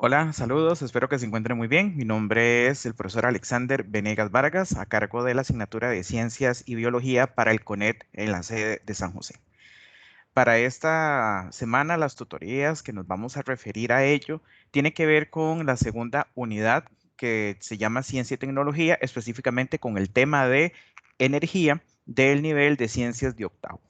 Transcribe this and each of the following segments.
Hola, saludos, espero que se encuentren muy bien. Mi nombre es el profesor Alexander Venegas Vargas, a cargo de la asignatura de Ciencias y Biología para el CONET en la sede de San José. Para esta semana, las tutorías que nos vamos a referir a ello tiene que ver con la segunda unidad que se llama Ciencia y Tecnología, específicamente con el tema de energía del nivel de Ciencias de octavo.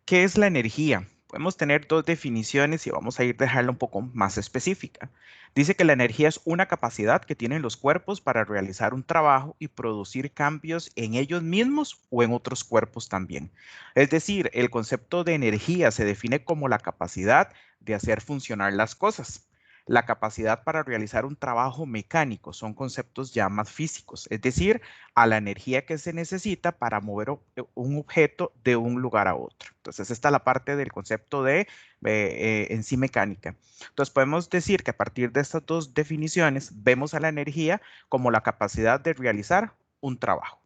¿Qué es la energía? Podemos tener dos definiciones y vamos a ir dejarla un poco más específica. Dice que la energía es una capacidad que tienen los cuerpos para realizar un trabajo y producir cambios en ellos mismos o en otros cuerpos también. Es decir, el concepto de energía se define como la capacidad de hacer funcionar las cosas. La capacidad para realizar un trabajo mecánico son conceptos ya más físicos, es decir, a la energía que se necesita para mover un objeto de un lugar a otro. Entonces, esta es la parte del concepto de en sí mecánica. Entonces, podemos decir que a partir de estas dos definiciones, vemos a la energía como la capacidad de realizar un trabajo.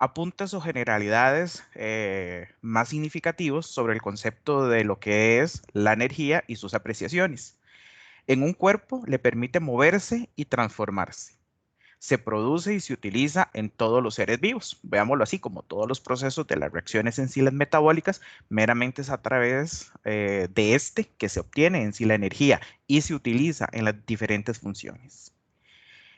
Apuntes o generalidades más significativos sobre el concepto de lo que es la energía y sus apreciaciones. En un cuerpo le permite moverse y transformarse. Se produce y se utiliza en todos los seres vivos. Veámoslo así, como todos los procesos de las reacciones en sí las metabólicas, meramente es a través de este que se obtiene en sí la energía y se utiliza en las diferentes funciones.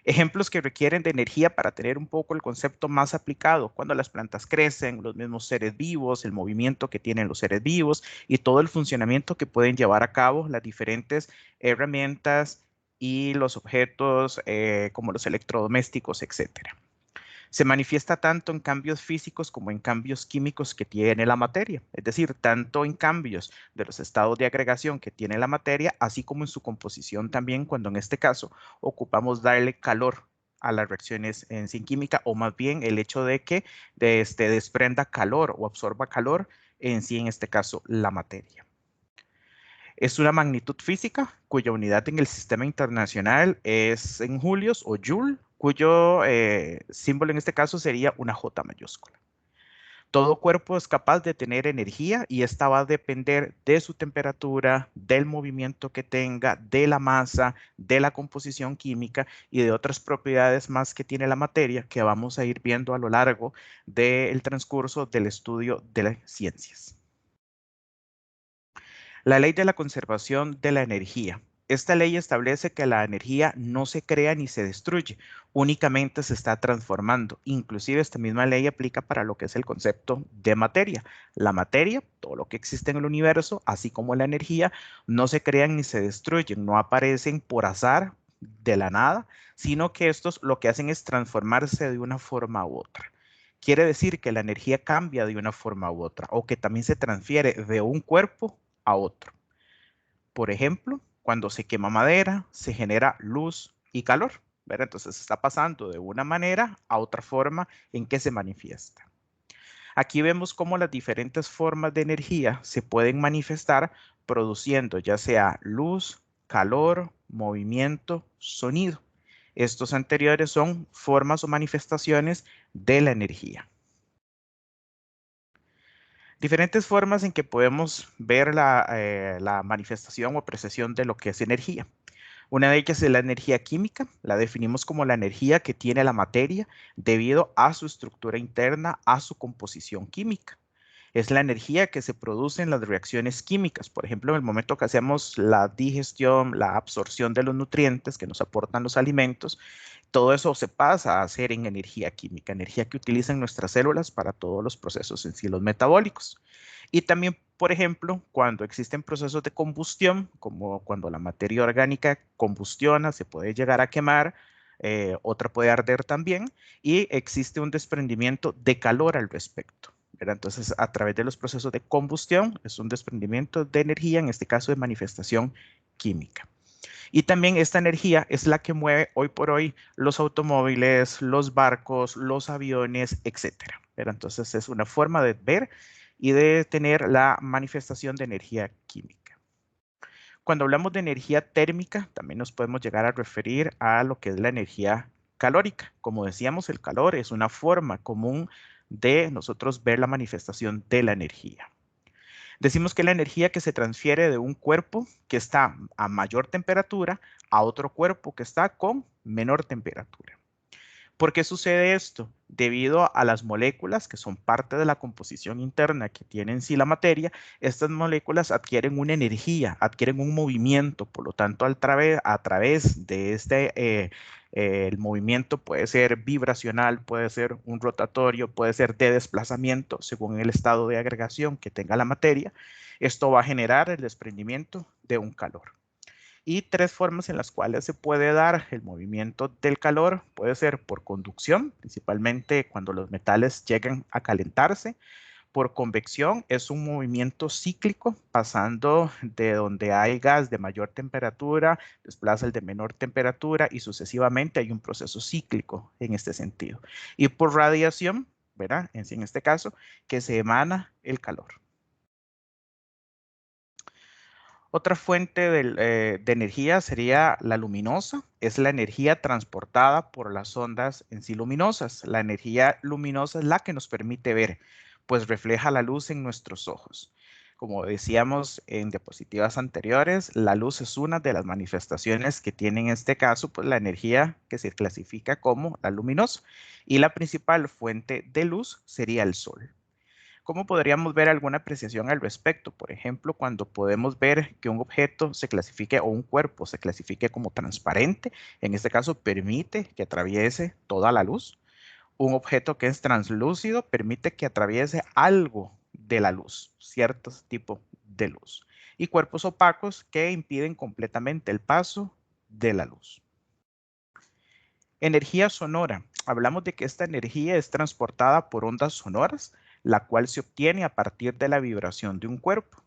Ejemplos que requieren de energía para tener un poco el concepto más aplicado, cuando las plantas crecen, los mismos seres vivos, el movimiento que tienen los seres vivos y todo el funcionamiento que pueden llevar a cabo las diferentes herramientas y los objetos como los electrodomésticos, etcétera. Se manifiesta tanto en cambios físicos como en cambios químicos que tiene la materia, es decir, tanto en cambios de los estados de agregación que tiene la materia, así como en su composición también, cuando en este caso ocupamos darle calor a las reacciones en sí química, o más bien el hecho de que desprenda calor o absorba calor en sí, en este caso, la materia. Es una magnitud física cuya unidad en el sistema internacional es en julios o joule, cuyo símbolo en este caso sería una J mayúscula. Todo cuerpo es capaz de tener energía y esta va a depender de su temperatura, del movimiento que tenga, de la masa, de la composición química y de otras propiedades más que tiene la materia que vamos a ir viendo a lo largo del transcurso del estudio de las ciencias. La ley de la conservación de la energía. Esta ley establece que la energía no se crea ni se destruye, únicamente se está transformando. Inclusive esta misma ley aplica para lo que es el concepto de materia. La materia, todo lo que existe en el universo, así como la energía, no se crean ni se destruyen, no aparecen por azar de la nada, sino que estos lo que hacen es transformarse de una forma u otra. Quiere decir que la energía cambia de una forma u otra o que también se transfiere de un cuerpo a otro. Por ejemplo, cuando se quema madera, se genera luz y calor, ¿verdad? Entonces está pasando de una manera a otra forma en que se manifiesta. Aquí vemos cómo las diferentes formas de energía se pueden manifestar produciendo ya sea luz, calor, movimiento, sonido. Estos anteriores son formas o manifestaciones de la energía. Diferentes formas en que podemos ver la manifestación o apreciación de lo que es energía. Una de ellas es la energía química, la definimos como la energía que tiene la materia debido a su estructura interna, a su composición química. Es la energía que se produce en las reacciones químicas, por ejemplo, en el momento que hacemos la digestión, la absorción de los nutrientes que nos aportan los alimentos, todo eso se pasa a hacer en energía química, energía que utilizan nuestras células para todos los procesos en sí, los metabólicos. Y también, por ejemplo, cuando existen procesos de combustión, como cuando la materia orgánica combustiona, se puede llegar a quemar, otra puede arder también, y existe un desprendimiento de calor al respecto, ¿verdad? Entonces, a través de los procesos de combustión, es un desprendimiento de energía, en este caso de manifestación química. Y también esta energía es la que mueve hoy por hoy los automóviles, los barcos, los aviones, etcétera. Pero entonces es una forma de ver y de tener la manifestación de energía química. Cuando hablamos de energía térmica, también nos podemos llegar a referir a lo que es la energía calórica. Como decíamos, el calor es una forma común de nosotros ver la manifestación de la energía. Decimos que la energía que se transfiere de un cuerpo que está a mayor temperatura a otro cuerpo que está con menor temperatura. ¿Por qué sucede esto? Debido a las moléculas que son parte de la composición interna que tiene en sí la materia, estas moléculas adquieren una energía, adquieren un movimiento, por lo tanto, a través de el movimiento puede ser vibracional, puede ser un rotatorio, puede ser de desplazamiento, según el estado de agregación que tenga la materia. Esto va a generar el desprendimiento de un calor. Y tres formas en las cuales se puede dar el movimiento del calor. Puede ser por conducción, principalmente cuando los metales llegan a calentarse. Por convección es un movimiento cíclico, pasando de donde hay gas de mayor temperatura, desplaza el de menor temperatura y sucesivamente hay un proceso cíclico en este sentido. Y por radiación, ¿verdad? En este caso, que se emana el calor. Otra fuente de energía sería la luminosa. Es la energía transportada por las ondas en sí luminosas. La energía luminosa es la que nos permite ver, pues refleja la luz en nuestros ojos. Como decíamos en diapositivas anteriores, la luz es una de las manifestaciones que tiene en este caso, pues la energía que se clasifica como la luminosa. Y la principal fuente de luz sería el sol. ¿Cómo podríamos ver alguna apreciación al respecto? Por ejemplo, cuando podemos ver que un objeto se clasifique o un cuerpo se clasifique como transparente, en este caso permite que atraviese toda la luz. Un objeto que es translúcido permite que atraviese algo de la luz, cierto tipo de luz. Y cuerpos opacos que impiden completamente el paso de la luz. Energía sonora. Hablamos de que esta energía es transportada por ondas sonoras, la cual se obtiene a partir de la vibración de un cuerpo.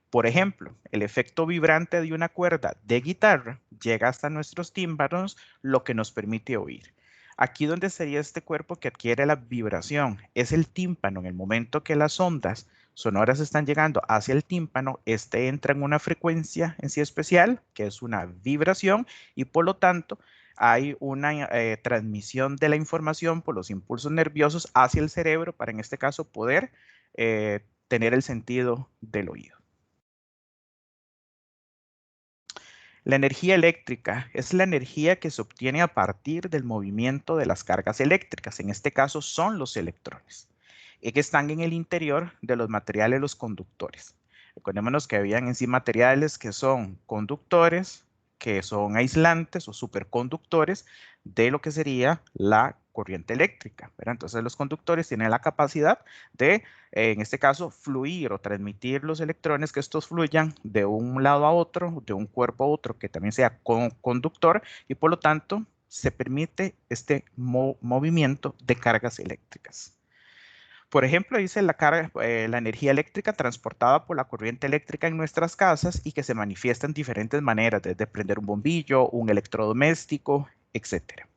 Por ejemplo, el efecto vibrante de una cuerda de guitarra llega hasta nuestros tímpanos, lo que nos permite oír. Aquí donde sería este cuerpo que adquiere la vibración es el tímpano. En el momento que las ondas sonoras están llegando hacia el tímpano, este entra en una frecuencia en sí especial, que es una vibración, y por lo tanto hay una transmisión de la información por los impulsos nerviosos hacia el cerebro para en este caso poder tener el sentido del oído. La energía eléctrica es la energía que se obtiene a partir del movimiento de las cargas eléctricas. En este caso son los electrones, y que están en el interior de los materiales, los conductores. Recordémonos que habían en sí materiales que son conductores, que son aislantes o superconductores de lo que sería la corriente eléctrica, ¿verdad? Entonces los conductores tienen la capacidad de, en este caso, fluir o transmitir los electrones, que estos fluyan de un lado a otro, de un cuerpo a otro, que también sea conductor, y por lo tanto se permite este movimiento de cargas eléctricas. Por ejemplo, dice la energía eléctrica transportada por la corriente eléctrica en nuestras casas y que se manifiesta en diferentes maneras, desde prender un bombillo, un electrodoméstico, etcétera.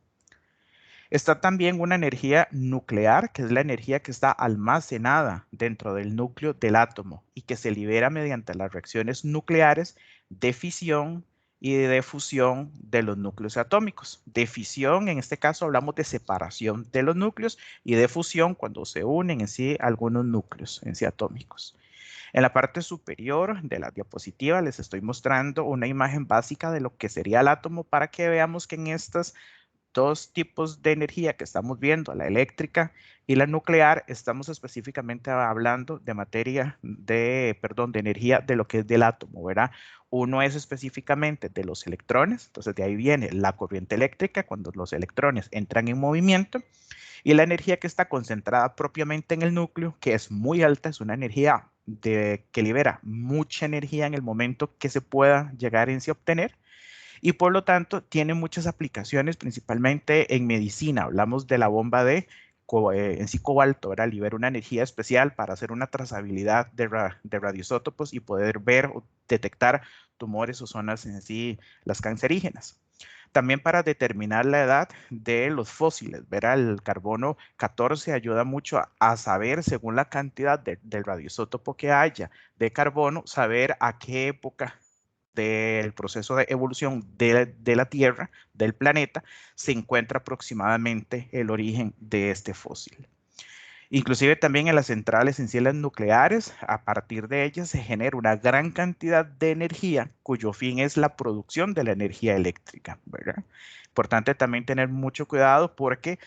Está también una energía nuclear, que es la energía que está almacenada dentro del núcleo del átomo y que se libera mediante las reacciones nucleares de fisión y de fusión de los núcleos atómicos. De fisión, en este caso, hablamos de separación de los núcleos, y de fusión cuando se unen en sí algunos núcleos en sí atómicos. En la parte superior de la diapositiva les estoy mostrando una imagen básica de lo que sería el átomo para que veamos que en estas dos tipos de energía que estamos viendo, la eléctrica y la nuclear, estamos específicamente hablando de de energía de lo que es del átomo, ¿verdad? Uno es específicamente de los electrones, entonces de ahí viene la corriente eléctrica cuando los electrones entran en movimiento, y la energía que está concentrada propiamente en el núcleo, que es muy alta, es una energía que libera mucha energía en el momento que se pueda llegar en sí a obtener, y por lo tanto tiene muchas aplicaciones, principalmente en medicina. Hablamos de la bomba en sí cobalto, ¿verdad? Libera una energía especial para hacer una trazabilidad de radioisótopos y poder ver o detectar tumores o zonas en sí, las cancerígenas. También para determinar la edad de los fósiles, ¿verdad? El carbono 14 ayuda mucho a saber, según la cantidad del radioisótopo que haya de carbono, saber a qué época del proceso de evolución de la Tierra, del planeta, se encuentra aproximadamente el origen de este fósil. Inclusive también en las centrales en sí, las nucleares, a partir de ellas se genera una gran cantidad de energía cuyo fin es la producción de la energía eléctrica, ¿verdad? Importante también tener mucho cuidado porque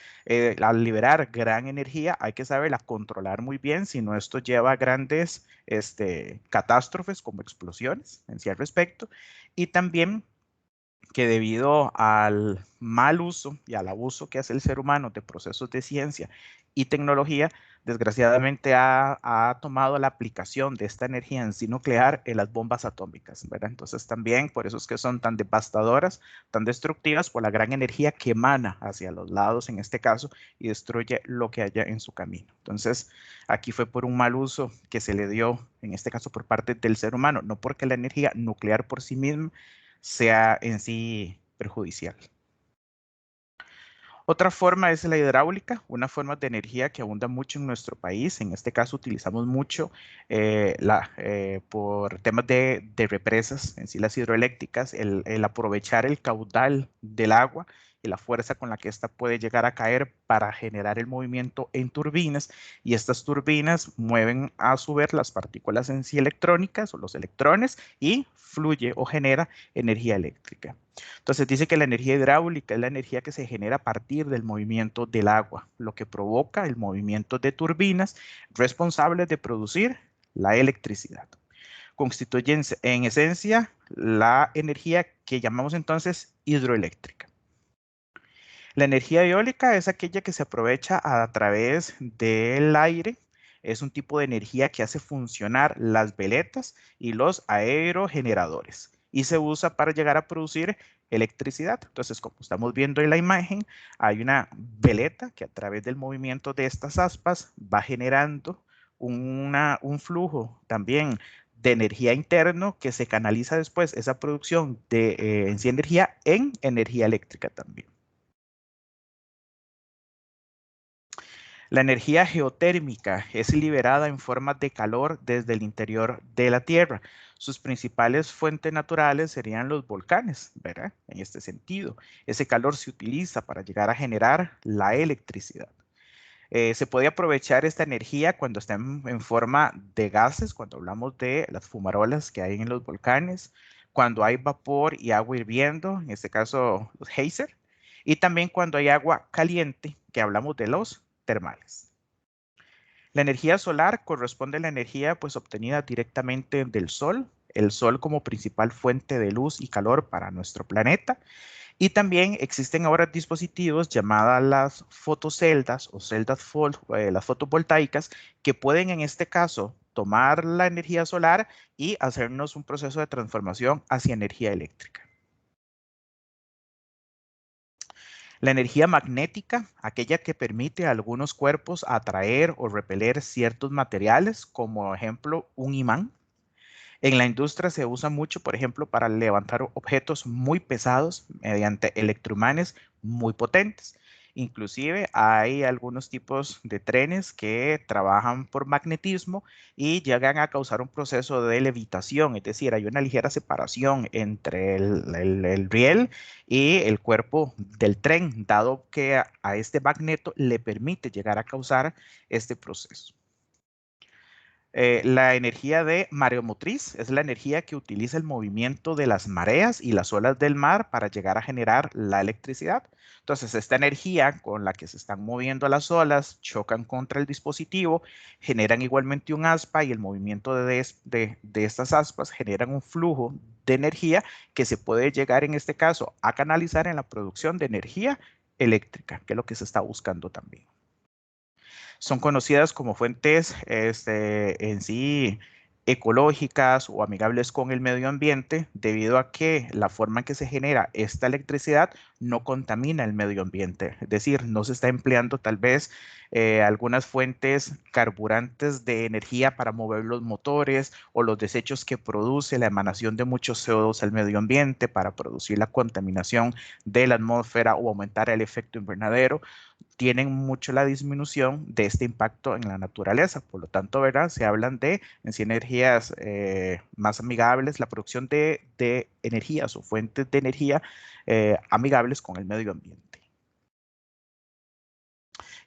al liberar gran energía hay que saberla controlar muy bien, si no esto lleva a grandes catástrofes como explosiones en sí al respecto. Y también que debido al mal uso y al abuso que hace el ser humano de procesos de ciencia y tecnología, desgraciadamente ha tomado la aplicación de esta energía en sí nuclear en las bombas atómicas, ¿verdad? Entonces también por eso es que son tan devastadoras, tan destructivas por la gran energía que emana hacia los lados en este caso y destruye lo que haya en su camino. Entonces aquí fue por un mal uso que se le dio, en este caso por parte del ser humano, no porque la energía nuclear por sí misma sea en sí perjudicial. Otra forma es la hidráulica, una forma de energía que abunda mucho en nuestro país. En este caso utilizamos mucho por temas de represas, en sí las hidroeléctricas, el aprovechar el caudal del agua y la fuerza con la que ésta puede llegar a caer para generar el movimiento en turbinas. Y estas turbinas mueven a su vez las partículas en sí electrónicas o los electrones y fluye o genera energía eléctrica. Entonces dice que la energía hidráulica es la energía que se genera a partir del movimiento del agua, lo que provoca el movimiento de turbinas responsables de producir la electricidad. Constituyen en esencia la energía que llamamos entonces hidroeléctrica. La energía eólica es aquella que se aprovecha a través del aire. Es un tipo de energía que hace funcionar las veletas y los aerogeneradores y se usa para llegar a producir electricidad. Entonces, como estamos viendo en la imagen, hay una veleta que a través del movimiento de estas aspas va generando un flujo también de energía interno que se canaliza después esa producción de en sí energía en energía eléctrica también. La energía geotérmica es liberada en forma de calor desde el interior de la Tierra. Sus principales fuentes naturales serían los volcanes, ¿verdad? En este sentido, ese calor se utiliza para llegar a generar la electricidad. Se puede aprovechar esta energía cuando está en forma de gases, cuando hablamos de las fumarolas que hay en los volcanes, cuando hay vapor y agua hirviendo, en este caso los geyser, y también cuando hay agua caliente, que hablamos de los termales. La energía solar corresponde a la energía pues obtenida directamente del sol, el sol como principal fuente de luz y calor para nuestro planeta. Y también existen ahora dispositivos llamadas las fotoceldas o las fotovoltaicas que pueden en este caso tomar la energía solar y hacernos un proceso de transformación hacia energía eléctrica. La energía magnética, aquella que permite a algunos cuerpos atraer o repeler ciertos materiales, como ejemplo un imán. En la industria se usa mucho, por ejemplo, para levantar objetos muy pesados mediante electroimanes muy potentes. Inclusive hay algunos tipos de trenes que trabajan por magnetismo y llegan a causar un proceso de levitación, es decir, hay una ligera separación entre el riel y el cuerpo del tren, dado que a este magneto le permite llegar a causar este proceso. La energía de mareomotriz es la energía que utiliza el movimiento de las mareas y las olas del mar para llegar a generar la electricidad. Entonces, esta energía con la que se están moviendo las olas chocan contra el dispositivo, generan igualmente un aspa y el movimiento de estas aspas generan un flujo de energía que se puede llegar en este caso a canalizar en la producción de energía eléctrica, que es lo que se está buscando también. Son conocidas como fuentes en sí ecológicas o amigables con el medio ambiente debido a que la forma en que se genera esta electricidad no contamina el medio ambiente. Es decir, no se está empleando tal vez algunas fuentes carburantes de energía para mover los motores o los desechos que produce la emanación de muchos CO2 al medio ambiente para producir la contaminación de la atmósfera o aumentar el efecto invernadero, tienen mucho la disminución de este impacto en la naturaleza. Por lo tanto, ¿verdad? Se hablan de en sí, energías más amigables, la producción de energías o fuentes de energía amigables con el medio ambiente.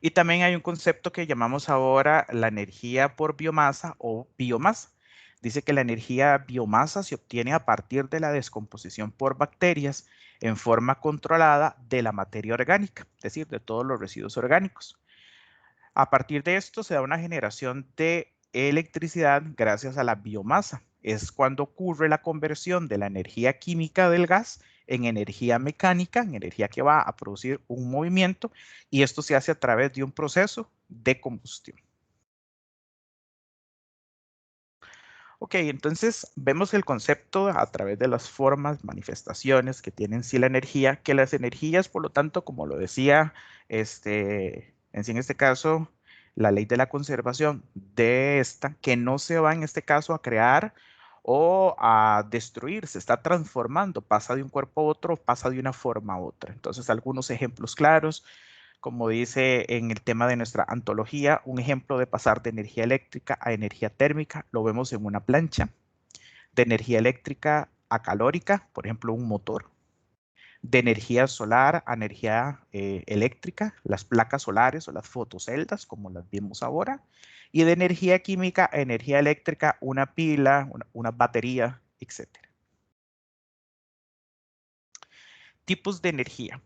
Y también hay un concepto que llamamos ahora la energía por biomasa o biomasa. Dice que la energía biomasa se obtiene a partir de la descomposición por bacterias en forma controlada de la materia orgánica, es decir, de todos los residuos orgánicos. A partir de esto se da una generación de electricidad gracias a la biomasa. Es cuando ocurre la conversión de la energía química del gas en energía mecánica, en energía que va a producir un movimiento, y esto se hace a través de un proceso de combustión. Ok, entonces vemos el concepto a través de las formas, manifestaciones que tienen sí la energía, que las energías, por lo tanto, como lo decía, en este caso, la ley de la conservación de esta, que no se va en este caso a crear o a destruir, se está transformando, pasa de un cuerpo a otro, pasa de una forma a otra. Entonces, algunos ejemplos claros como dice en el tema de nuestra antología, un ejemplo de pasar de energía eléctrica a energía térmica, lo vemos en una plancha, de energía eléctrica a calórica, por ejemplo, un motor, de energía solar a energía eléctrica, las placas solares o las fotoceldas, como las vimos ahora, y de energía química a energía eléctrica, una pila, una batería, etcétera. Tipos de energía.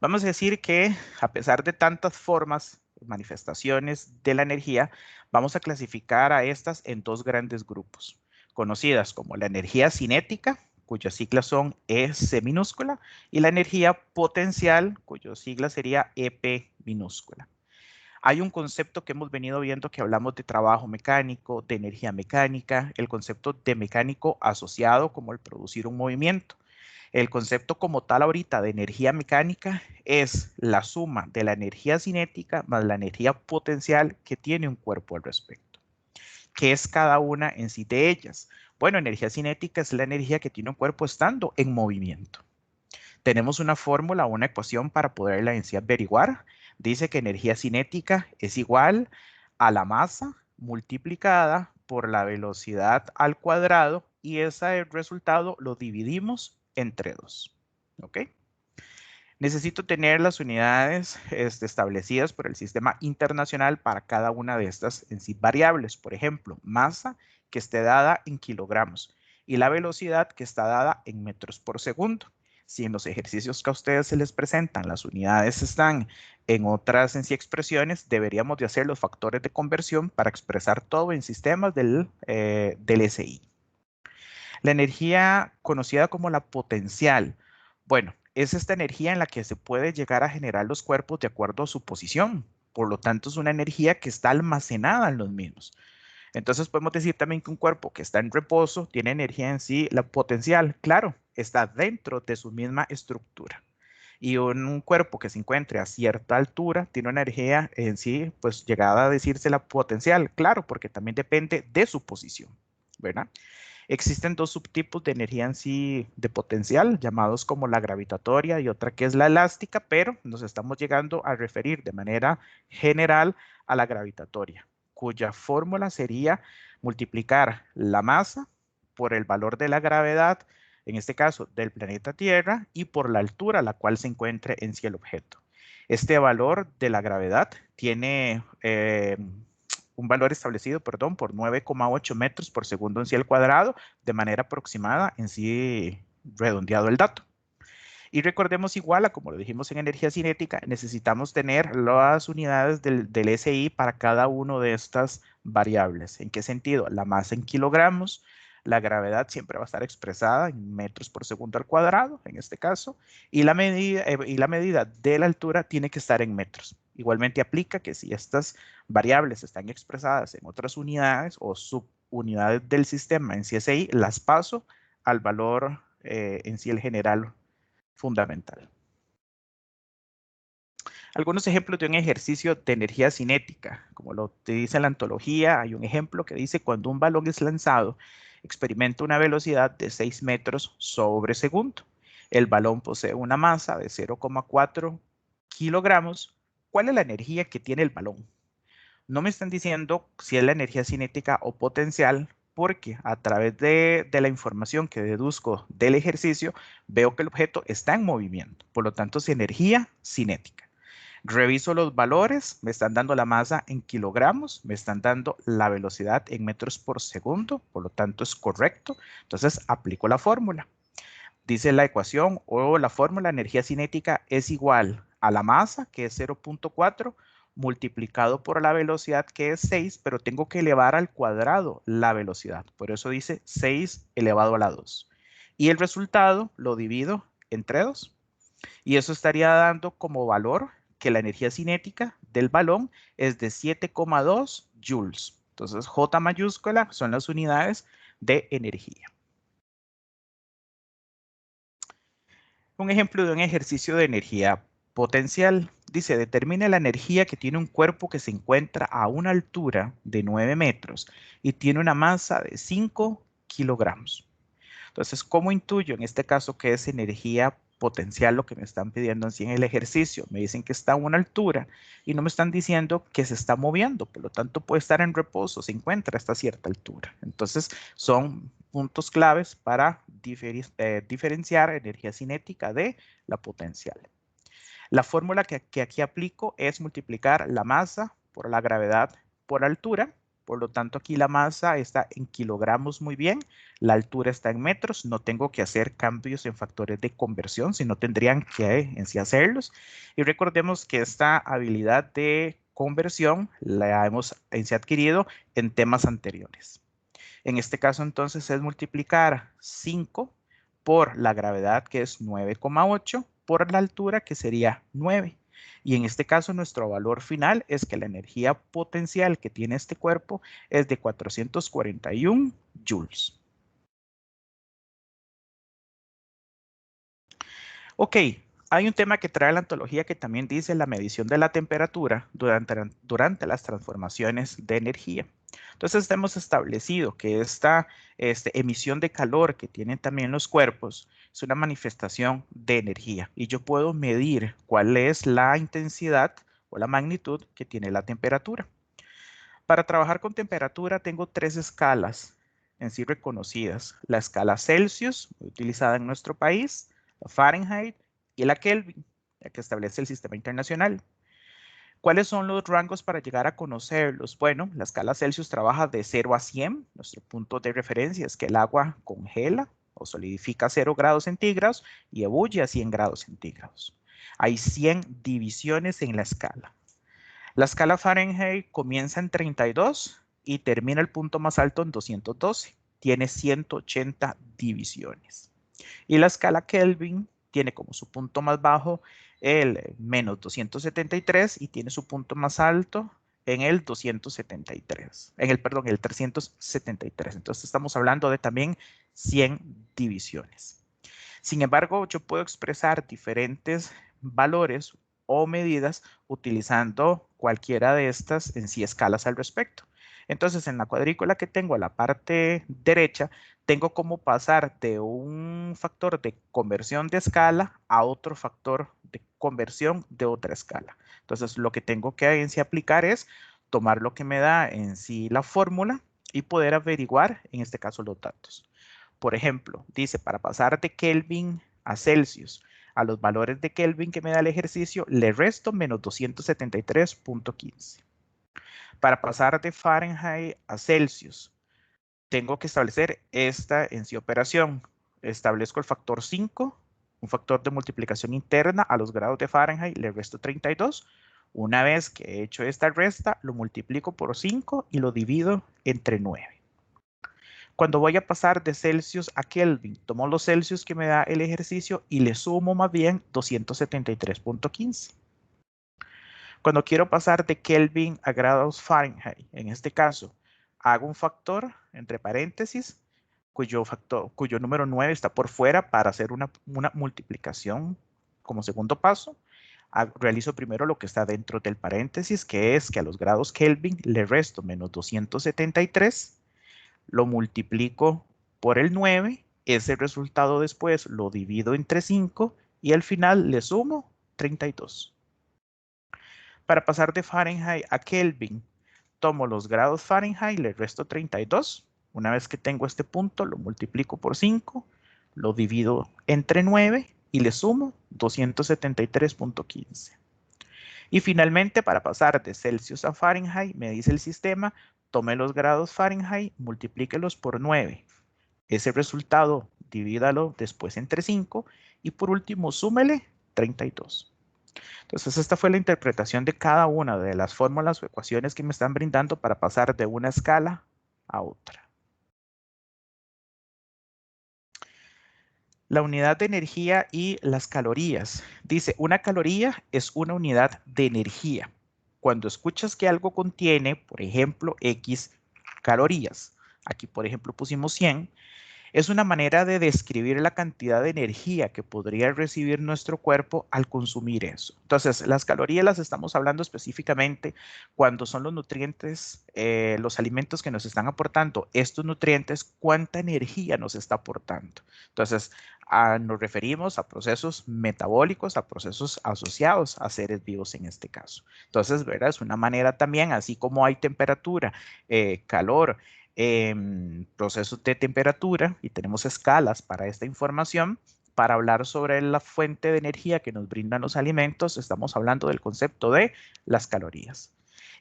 Vamos a decir que a pesar de tantas formas, manifestaciones de la energía, vamos a clasificar a estas en dos grandes grupos, conocidas como la energía cinética, cuyas siglas son EC minúscula, y la energía potencial, cuyo sigla sería EP minúscula. Hay un concepto que hemos venido viendo que hablamos de trabajo mecánico, de energía mecánica, el concepto de mecánico asociado como el producir un movimiento. El concepto como tal ahorita de energía mecánica es la suma de la energía cinética más la energía potencial que tiene un cuerpo al respecto. ¿Qué es cada una en sí de ellas? Bueno, energía cinética es la energía que tiene un cuerpo estando en movimiento. Tenemos una fórmula, una ecuación para poderla en sí averiguar. Dice que energía cinética es igual a la masa multiplicada por la velocidad al cuadrado y ese resultado lo dividimos entre 2. ¿Ok? Necesito tener las unidades establecidas por el sistema internacional para cada una de estas en sí variables. Por ejemplo, masa que esté dada en kilogramos y la velocidad que está dada en metros por segundo. Si en los ejercicios que a ustedes se les presentan las unidades están en otras en sí expresiones, deberíamos de hacer los factores de conversión para expresar todo en sistemas del SI. La energía conocida como la potencial. Bueno, es esta energía en la que se puede llegar a generar los cuerpos de acuerdo a su posición. Por lo tanto, es una energía que está almacenada en los mismos. Entonces podemos decir también que un cuerpo que está en reposo tiene energía en sí, la potencial, claro, está dentro de su misma estructura. Y un cuerpo que se encuentre a cierta altura tiene una energía en sí, pues llegada a decirse la potencial, claro, porque también depende de su posición, ¿verdad? Existen dos subtipos de energía en sí de potencial, llamados como la gravitatoria y otra que es la elástica, pero nos estamos llegando a referir de manera general a la gravitatoria, cuya fórmula sería multiplicar la masa por el valor de la gravedad, en este caso del planeta Tierra, y por la altura a la cual se encuentre en sí el objeto. Este valor de la gravedad tiene un valor establecido, perdón, por 9,8 metros por segundo en sí al cuadrado, de manera aproximada en sí redondeado el dato. Y recordemos igual a como lo dijimos en energía cinética, necesitamos tener las unidades del SI para cada una de estas variables. ¿En qué sentido? La masa en kilogramos, la gravedad siempre va a estar expresada en metros por segundo al cuadrado, en este caso, y la medida de la altura tiene que estar en metros. Igualmente aplica que si estas variables están expresadas en otras unidades o subunidades del sistema en CSI, las paso al valor en sí el general fundamental. Algunos ejemplos de un ejercicio de energía cinética, como lo dice la antología, hay un ejemplo que dice cuando un balón es lanzado, experimenta una velocidad de 6 metros sobre segundo. El balón posee una masa de 0,4 kilogramos. ¿Cuál es la energía que tiene el balón? No me están diciendo si es la energía cinética o potencial, porque a través de la información que deduzco del ejercicio, veo que el objeto está en movimiento. Por lo tanto, es energía cinética. Reviso los valores, me están dando la masa en kilogramos, me están dando la velocidad en metros por segundo, por lo tanto es correcto. Entonces aplico la fórmula. Dice la ecuación o la fórmula, energía cinética es igual a la masa, que es 0.4, multiplicado por la velocidad, que es 6, pero tengo que elevar al cuadrado la velocidad. Por eso dice 6 elevado a la 2. Y el resultado lo divido entre 2. Y eso estaría dando como valor que la energía cinética del balón es de 7,2 joules. Entonces, J mayúscula son las unidades de energía. Un ejemplo de un ejercicio de energía potencial. Dice, determine la energía que tiene un cuerpo que se encuentra a una altura de 9 metros y tiene una masa de 5 kilogramos. Entonces, ¿cómo intuyo en este caso que es energía potencial lo que me están pidiendo así en el ejercicio? Me dicen que está a una altura y no me están diciendo que se está moviendo, por lo tanto puede estar en reposo, se encuentra a esta cierta altura. Entonces, son puntos claves para diferenciar energía cinética de la potencial. La fórmula que aquí aplico es multiplicar la masa por la gravedad por altura. Por lo tanto, aquí la masa está en kilogramos muy bien, la altura está en metros, no tengo que hacer cambios en factores de conversión, sino tendrían que en sí hacerlos. Y recordemos que esta habilidad de conversión la hemos en sí adquirido en temas anteriores. En este caso, entonces, es multiplicar 5 por la gravedad, que es 9,8, por la altura, que sería 9. Y en este caso, nuestro valor final es que la energía potencial que tiene este cuerpo es de 441 joules. Ok, hay un tema que trae la ontología que también dice la medición de la temperatura durante las transformaciones de energía. Entonces, hemos establecido que esta emisión de calor que tienen también los cuerpos es una manifestación de energía y yo puedo medir cuál es la intensidad o la magnitud que tiene la temperatura. Para trabajar con temperatura tengo 3 escalas en sí reconocidas. La escala Celsius, muy utilizada en nuestro país, la Fahrenheit y la Kelvin, la que establece el sistema internacional. ¿Cuáles son los rangos para llegar a conocerlos? Bueno, la escala Celsius trabaja de 0 a 100. Nuestro punto de referencia es que el agua congela o solidifica a 0 grados centígrados y ebulle a 100 grados centígrados. Hay 100 divisiones en la escala. La escala Fahrenheit comienza en 32 y termina el punto más alto en 212. Tiene 180 divisiones. Y la escala Kelvin tiene como su punto más bajo el menos 273 y tiene su punto más alto en el 273, perdón, el 373. Entonces estamos hablando de también 100 divisiones. Sin embargo, yo puedo expresar diferentes valores o medidas utilizando cualquiera de estas en sí escalas al respecto. Entonces, en la cuadrícula que tengo a la parte derecha, tengo cómo pasar de un factor de conversión de escala a otro factor de conversión de otra escala. Entonces, lo que tengo que en sí aplicar es tomar lo que me da en sí la fórmula y poder averiguar, en este caso, los datos. Por ejemplo, dice, para pasar de Kelvin a Celsius a los valores de Kelvin que me da el ejercicio, le resto menos 273,15. Para pasar de Fahrenheit a Celsius, tengo que establecer esta en sí operación. Establezco el factor 5, un factor de multiplicación interna a los grados de Fahrenheit, le resto 32. Una vez que he hecho esta resta, lo multiplico por 5 y lo divido entre 9. Cuando voy a pasar de Celsius a Kelvin, tomo los Celsius que me da el ejercicio y le sumo más bien 273,15. Cuando quiero pasar de Kelvin a grados Fahrenheit, en este caso, hago un factor entre paréntesis, cuyo número 9 está por fuera para hacer una multiplicación como segundo paso. Realizo primero lo que está dentro del paréntesis, que es que a los grados Kelvin le resto menos 273, lo multiplico por el 9, ese resultado después lo divido entre 5 y al final le sumo 32. Para pasar de Fahrenheit a Kelvin, tomo los grados Fahrenheit, le resto 32. Una vez que tengo este punto, lo multiplico por 5, lo divido entre 9 y le sumo 273,15. Y finalmente, para pasar de Celsius a Fahrenheit, me dice el sistema, tome los grados Fahrenheit, multiplíquelos por 9. Ese resultado, divídalo después entre 5 y por último, súmele 32. Entonces, esta fue la interpretación de cada una de las fórmulas o ecuaciones que me están brindando para pasar de una escala a otra. La unidad de energía y las calorías. Dice, una caloría es una unidad de energía. Cuando escuchas que algo contiene, por ejemplo, X calorías, aquí por ejemplo pusimos 100, es una manera de describir la cantidad de energía que podría recibir nuestro cuerpo al consumir eso. Entonces, las calorías las estamos hablando específicamente cuando son los nutrientes, los alimentos que nos están aportando estos nutrientes, cuánta energía nos está aportando. Entonces, nos referimos a procesos metabólicos, a procesos asociados a seres vivos en este caso. Entonces, ¿verdad? Es una manera también, así como hay temperatura, calor, procesos de temperatura y tenemos escalas para esta información. Para hablar sobre la fuente de energía que nos brindan los alimentos, estamos hablando del concepto de las calorías.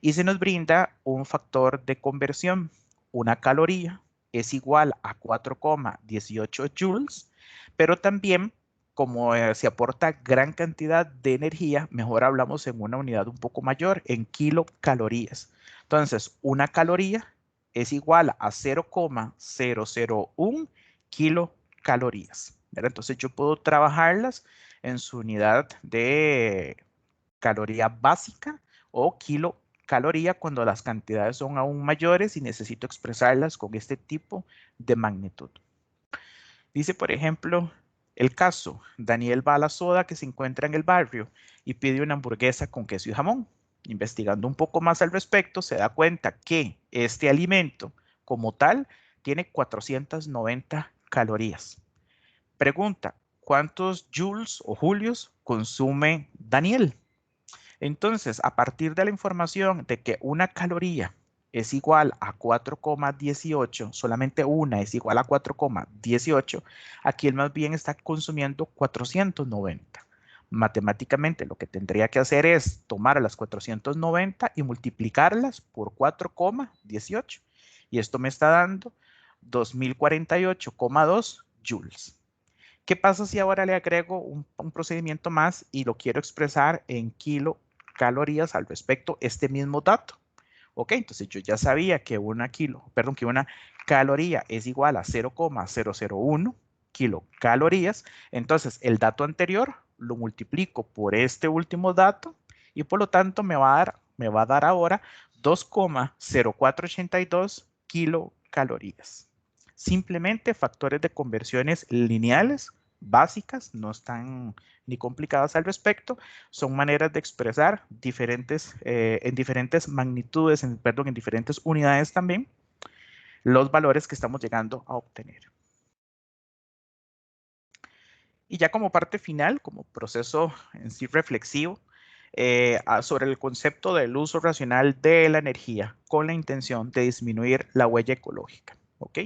Y se nos brinda un factor de conversión. Una caloría es igual a 4,18 joules, pero también como se aporta gran cantidad de energía, mejor hablamos en una unidad un poco mayor, en kilocalorías. Entonces, una caloría es igual a 0,001 kilocalorías. ¿Verdad? Entonces yo puedo trabajarlas en su unidad de caloría básica o kilocaloría cuando las cantidades son aún mayores y necesito expresarlas con este tipo de magnitud. Dice, por ejemplo, el caso, Daniel va a la soda que se encuentra en el barrio y pide una hamburguesa con queso y jamón. Investigando un poco más al respecto, se da cuenta que este alimento como tal tiene 490 calorías. Pregunta, ¿cuántos joules o julios consume Daniel? Entonces, a partir de la información de que una caloría es igual a 4,18, solamente una es igual a 4,18, aquí él más bien está consumiendo 490. Matemáticamente lo que tendría que hacer es tomar las 490 y multiplicarlas por 4,18. Y esto me está dando 2048,2 joules. ¿Qué pasa si ahora le agrego un procedimiento más y lo quiero expresar en kilocalorías al respecto este mismo dato? Ok, entonces yo ya sabía que una caloría es igual a 0,001 kilocalorías. Entonces el dato anterior lo multiplico por este último dato y por lo tanto me va a dar ahora 2,0482 kilocalorías. Simplemente factores de conversiones lineales básicas, no están ni complicadas al respecto, son maneras de expresar en diferentes magnitudes, en diferentes unidades también, los valores que estamos llegando a obtener. Y ya como parte final, como proceso en sí reflexivo, sobre el concepto del uso racional de la energía con la intención de disminuir la huella ecológica. ¿Ok?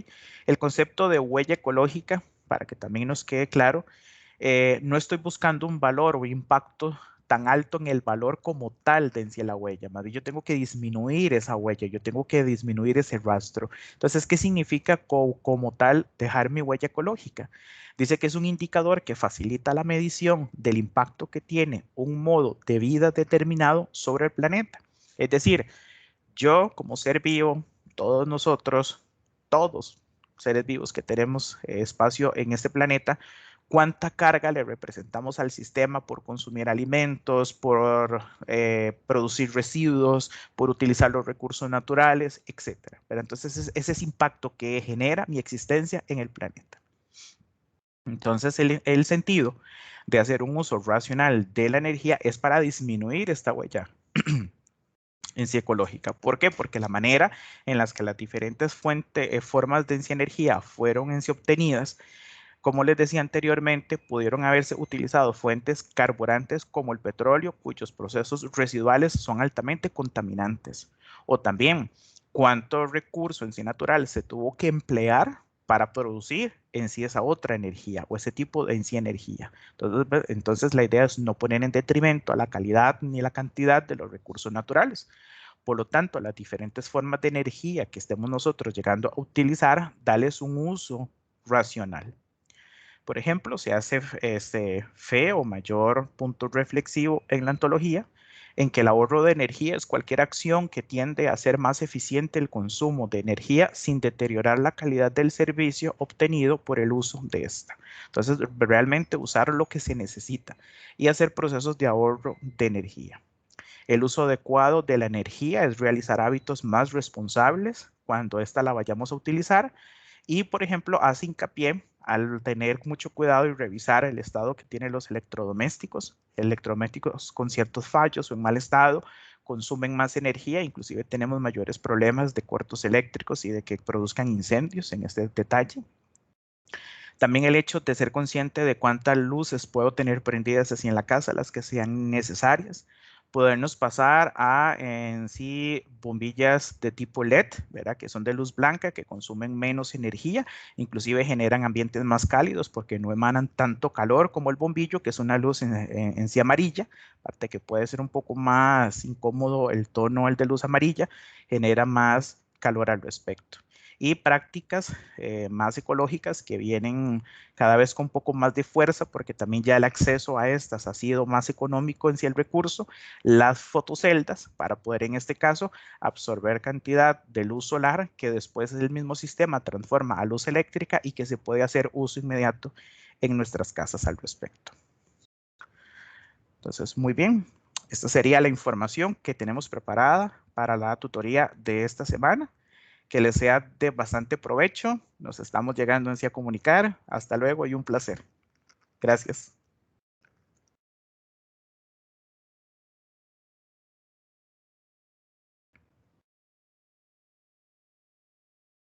El concepto de huella ecológica, para que también nos quede claro, no estoy buscando un valor o impacto tan alto en el valor como tal de en sí la huella. Más bien yo tengo que disminuir esa huella, yo tengo que disminuir ese rastro. Entonces, ¿qué significa como tal dejar mi huella ecológica? Dice que es un indicador que facilita la medición del impacto que tiene un modo de vida determinado sobre el planeta. Es decir, yo como ser vivo, todos nosotros, todos seres vivos que tenemos espacio en este planeta, cuánta carga le representamos al sistema por consumir alimentos, por producir residuos, por utilizar los recursos naturales, etcétera. Pero entonces ese es impacto que genera mi existencia en el planeta. Entonces el sentido de hacer un uso racional de la energía es para disminuir esta huella en sí ecológica. ¿Por qué? Porque la manera en las que las diferentes formas de energía fueron en sí obtenidas, como les decía anteriormente, pudieron haberse utilizado fuentes carburantes como el petróleo, cuyos procesos residuales son altamente contaminantes. O también, cuánto recurso en sí natural se tuvo que emplear para producir en sí esa otra energía o ese tipo de en sí energía. Entonces la idea es no poner en detrimento a la calidad ni la cantidad de los recursos naturales. Por lo tanto, las diferentes formas de energía que estemos nosotros llegando a utilizar, darles un uso racional. Por ejemplo, se hace fe o mayor punto reflexivo en la ontología, en que el ahorro de energía es cualquier acción que tiende a hacer más eficiente el consumo de energía sin deteriorar la calidad del servicio obtenido por el uso de esta. Entonces, realmente usar lo que se necesita y hacer procesos de ahorro de energía. El uso adecuado de la energía es realizar hábitos más responsables cuando ésta la vayamos a utilizar y, por ejemplo, hace hincapié al tener mucho cuidado y revisar el estado que tienen los electrodomésticos con ciertos fallos o en mal estado, consumen más energía, inclusive tenemos mayores problemas de cortos eléctricos y de que produzcan incendios en este detalle. También el hecho de ser consciente de cuántas luces puedo tener prendidas así en la casa, las que sean necesarias. Podernos pasar a en sí bombillas de tipo LED, ¿verdad? Que son de luz blanca, que consumen menos energía, inclusive generan ambientes más cálidos porque no emanan tanto calor como el bombillo, que es una luz en sí amarilla, aparte que puede ser un poco más incómodo el tono, el de luz amarilla, genera más calor al respecto y prácticas más ecológicas que vienen cada vez con un poco más de fuerza porque también ya el acceso a estas ha sido más económico en sí el recurso, las fotoceldas para poder en este caso absorber cantidad de luz solar que después el mismo sistema transforma a luz eléctrica y que se puede hacer uso inmediato en nuestras casas al respecto. Entonces, muy bien. Esta sería la información que tenemos preparada para la tutoría de esta semana. Que les sea de bastante provecho. Nos estamos llegando en sí a comunicar. Hasta luego y un placer. Gracias.